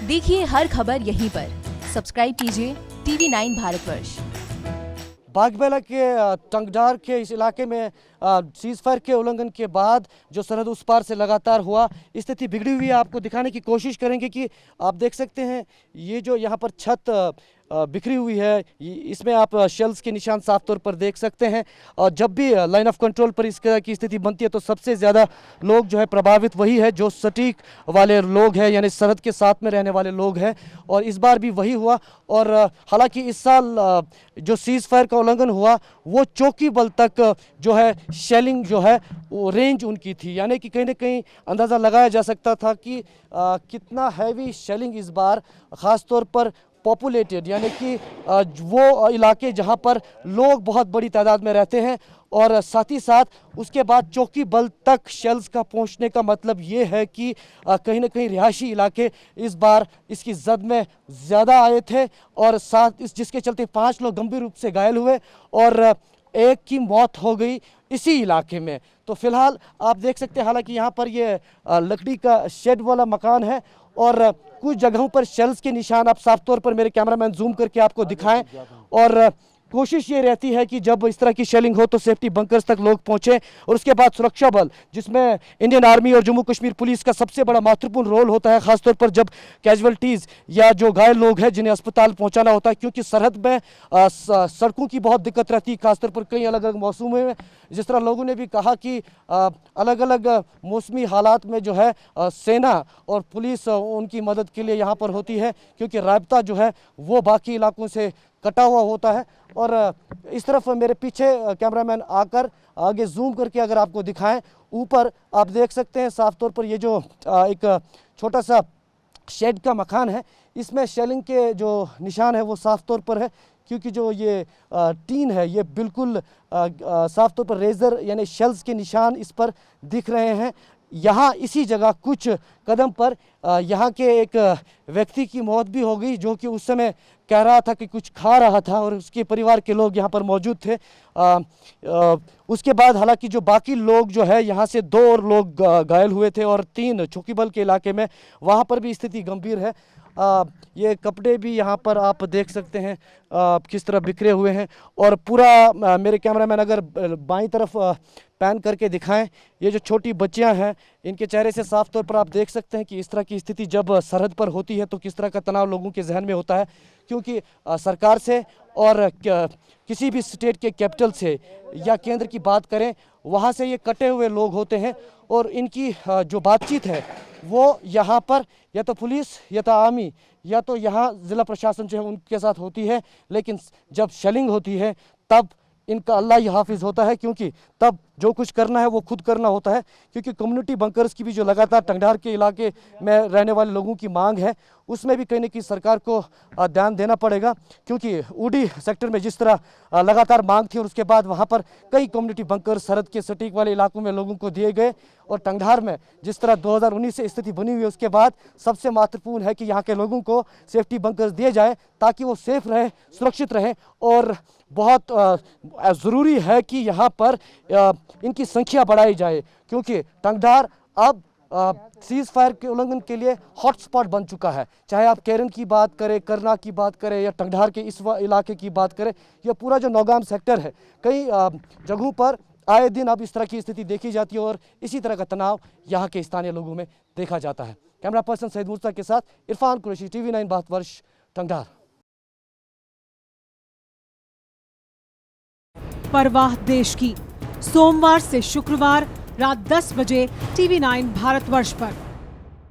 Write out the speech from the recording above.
देखिए हर खबर यहीं पर। सब्सक्राइब कीजिए TV9 भारतवर्ष। बागबेला के टंगधार के इस इलाके में सीज़फायर के उल्लंघन के बाद जो सरहद उस पार से लगातार हुआ, स्थिति बिगड़ी हुई है। आपको दिखाने की कोशिश करेंगे कि आप देख सकते हैं ये जो यहाँ पर छत बिखरी हुई है, इसमें आप शेल्स के निशान साफ तौर पर देख सकते हैं। और जब भी लाइन ऑफ कंट्रोल पर इस तरह की स्थिति बनती है तो सबसे ज़्यादा लोग जो है प्रभावित वही है जो सटीक वाले लोग हैं, यानी सरहद के साथ में रहने वाले लोग हैं। और इस बार भी वही हुआ। और हालांकि इस साल जो सीज़ फायर का उल्लंघन हुआ वो चौकी बल तक जो है शेलिंग जो है वो रेंज उनकी थी, यानी कि कहीं ना कहीं अंदाज़ा लगाया जा सकता था कि कितना हैवी शेलिंग इस बार, ख़ास तौर पर पॉपुलेटेड यानी कि वो इलाके जहां पर लोग बहुत बड़ी तादाद में रहते हैं, और साथ ही साथ उसके बाद चौकी बल तक शेल्स का पहुंचने का मतलब ये है कि कहीं ना कहीं रिहायशी इलाके इस बार इसकी जद में ज़्यादा आए थे। और साथ इस जिसके चलते 5 लोग गंभीर रूप से घायल हुए और एक की मौत हो गई इसी इलाके में। तो फिलहाल आप देख सकते हैं, हालांकि यहाँ पर ये लकड़ी का शेड वाला मकान है और कुछ जगहों पर शेल्स के निशान आप साफ तौर पर मेरे कैमरामैन जूम करके आपको दिखाएं। और कोशिश ये रहती है कि जब इस तरह की शेलिंग हो तो सेफ्टी बंकर्स तक लोग पहुंचे, और उसके बाद सुरक्षा बल जिसमें इंडियन आर्मी और जम्मू कश्मीर पुलिस का सबसे बड़ा महत्वपूर्ण रोल होता है, खासतौर पर जब कैजुअल्टीज़ या जो घायल लोग हैं जिन्हें अस्पताल पहुंचाना होता है, क्योंकि सरहद में सड़कों की बहुत दिक्कत रहती है, खासतौर पर कई अलग अलग मौसमों में। जिस तरह लोगों ने भी कहा कि अलग अलग मौसमी हालात में जो है सेना और पुलिस उनकी मदद के लिए यहाँ पर होती है, क्योंकि राब्ता जो है वो बाकी इलाकों से कटा हुआ होता है। और इस तरफ मेरे पीछे कैमरामैन आकर आगे जूम करके अगर आपको दिखाएं, ऊपर आप देख सकते हैं साफ तौर पर ये जो एक छोटा सा शेड का मकान है, इसमें शेलिंग के जो निशान है वो साफ तौर पर है, क्योंकि जो ये टीन है ये बिल्कुल साफ तौर पर रेजर यानी शेल्स के निशान इस पर दिख रहे हैं। यहाँ इसी जगह कुछ कदम पर यहाँ के एक व्यक्ति की मौत भी हो गई, जो कि उस समय कह रहा था कि कुछ खा रहा था और उसके परिवार के लोग यहाँ पर मौजूद थे। उसके बाद हालांकि जो बाकी लोग जो है यहाँ से 2 और लोग घायल हुए थे और 3 चौकी बल के इलाके में, वहाँ पर भी स्थिति गंभीर है। ये कपड़े भी यहाँ पर आप देख सकते हैं किस तरह बिखरे हुए हैं। और पूरा मेरे कैमरामैन अगर बाईं तरफ पैन करके दिखाएं, ये जो छोटी बच्चियां हैं इनके चेहरे से साफ तौर पर आप देख सकते हैं कि इस तरह की स्थिति जब सरहद पर होती है तो किस तरह का तनाव लोगों के जहन में होता है, क्योंकि सरकार से और किसी भी स्टेट के कैपिटल से या केंद्र की बात करें, वहाँ से ये कटे हुए लोग होते हैं और इनकी जो बातचीत है वो यहाँ पर या तो पुलिस या तो आर्मी या तो यहाँ ज़िला प्रशासन जो है उनके साथ होती है, लेकिन जब शेलिंग होती है तब इनका अल्लाह ही हाफिज़ होता है, क्योंकि तब जो कुछ करना है वो खुद करना होता है। क्योंकि कम्युनिटी बंकर्स की भी जो लगातार टंगधार के इलाके में रहने वाले लोगों की मांग है, उसमें भी कहीं ना कहीं सरकार को ध्यान देना पड़ेगा, क्योंकि उड़ी सेक्टर में जिस तरह लगातार मांग थी और उसके बाद वहाँ पर कई कम्युनिटी बंकर सरहद के सटीक वाले इलाकों में लोगों को दिए गए, और टंगधार में जिस तरह 2019 से स्थिति बनी हुई है उसके बाद सबसे महत्वपूर्ण है कि यहाँ के लोगों को सेफ्टी बंकर्स दिए जाए ताकि वो सेफ रहे, सुरक्षित रहे। और बहुत ज़रूरी है कि यहाँ पर इनकी संख्या बढ़ाई जाए, क्योंकि टंगधार अब सीज़ फायर के उल्लंघन के लिए हॉटस्पॉट बन चुका है। चाहे आप केरन की बात करें, करना की बात करें या टंगधार के इस इलाके की बात करें, यह पूरा जो नौगाम सेक्टर है, कई जगहों पर आए दिन अब इस तरह की स्थिति देखी जाती है और इसी तरह का तनाव यहाँ के स्थानीय लोगों में देखा जाता है। कैमरा पर्सन सईद मुर्तज़ा के साथ इरफान कुरैशी, TV9 भारतवर्ष, टंगधार। परवाह देश की, सोमवार से शुक्रवार रात 10 बजे TV9 भारतवर्ष पर।